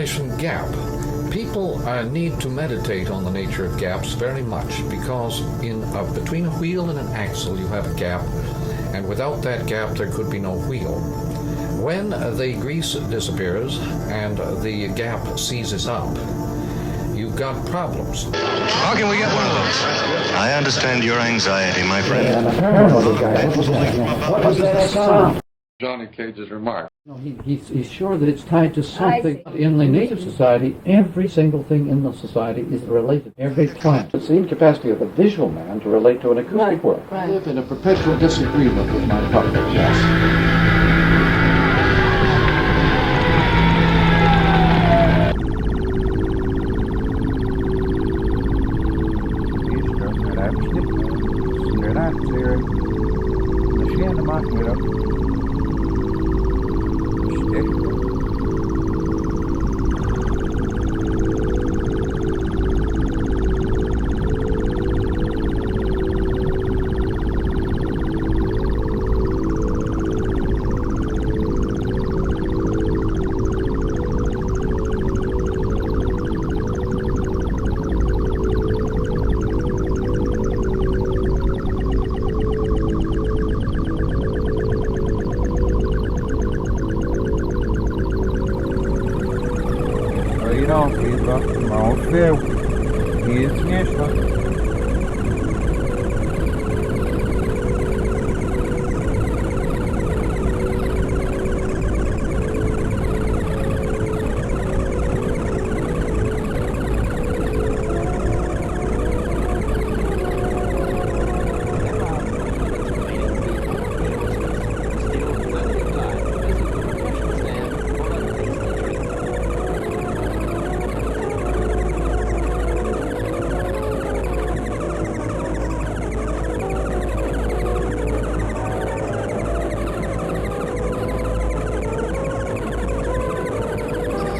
Definition: gap. People need to meditate on the nature of gaps very much, because between a wheel and an axle you have a gap, and without that gap there could be no wheel. When the grease disappears and the gap seizes up, you've got problems. How can we get one of those? I understand your anxiety, my friend. What was that sound? Johnny Cage's remark. No, he's sure that it's tied to something. In the native society, every single thing in the society is related. Every plant. It's the incapacity of the visual man to relate to an acoustic world. I live in a perpetual disagreement with my partner, yes.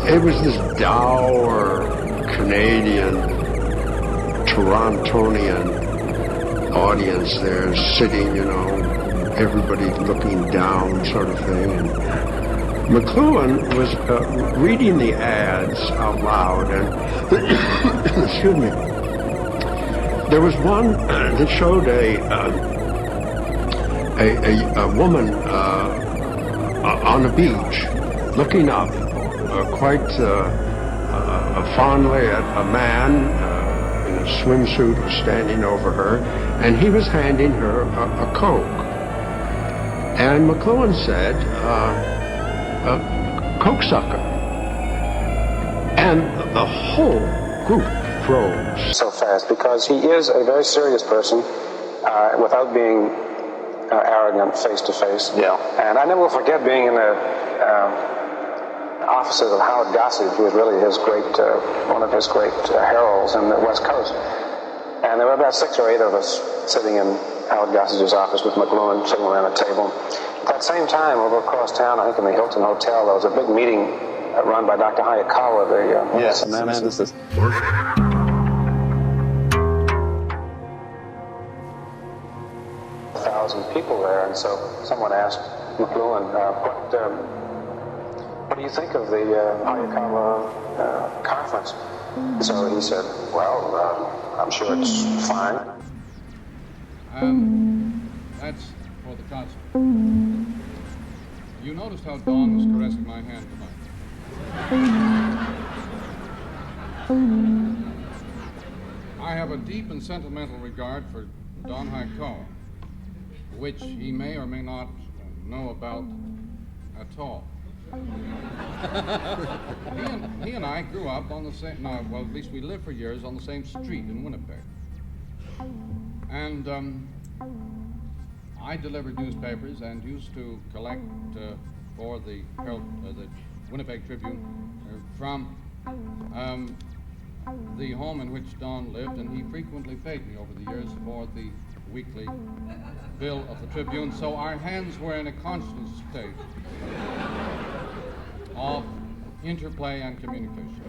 It was this dour Canadian, Torontonian audience there sitting, everybody looking down sort of thing. And McLuhan was reading the ads out loud, and excuse me, there was one that showed a woman on a beach looking up quite fondly at a man in a swimsuit was standing over her, and he was handing her a Coke. And McLuhan said, Coke sucker. And the whole group froze. So fast, because he is a very serious person without being arrogant face to face. Yeah. And I never will forget being in the offices of Howard Gossage, who was really his one of his great heralds in the West Coast. And there were about 6 or 8 of us sitting in Howard Gossage's office with McLuhan sitting around a table. At that same time, over across town, I think in the Hilton Hotel, there was a big meeting run by Dr. Hayakawa, the semanticist. 1,000 people there, and so someone asked McLuhan, what do you think of the Hayakawa conference? So he said, well, I'm sure it's fine. That's for the concert. You noticed how Dawn was caressing my hand tonight. I have a deep and sentimental regard for Don Hayakawa, which he may or may not know about at all. He and I grew up on the same, well, at least we lived for years on the same street in Winnipeg. And I delivered newspapers and used to collect for the Winnipeg Tribune from the home in which Don lived, and he frequently paid me over the years for the weekly bill of the Tribune, so our hands were in a constant state of interplay and communication.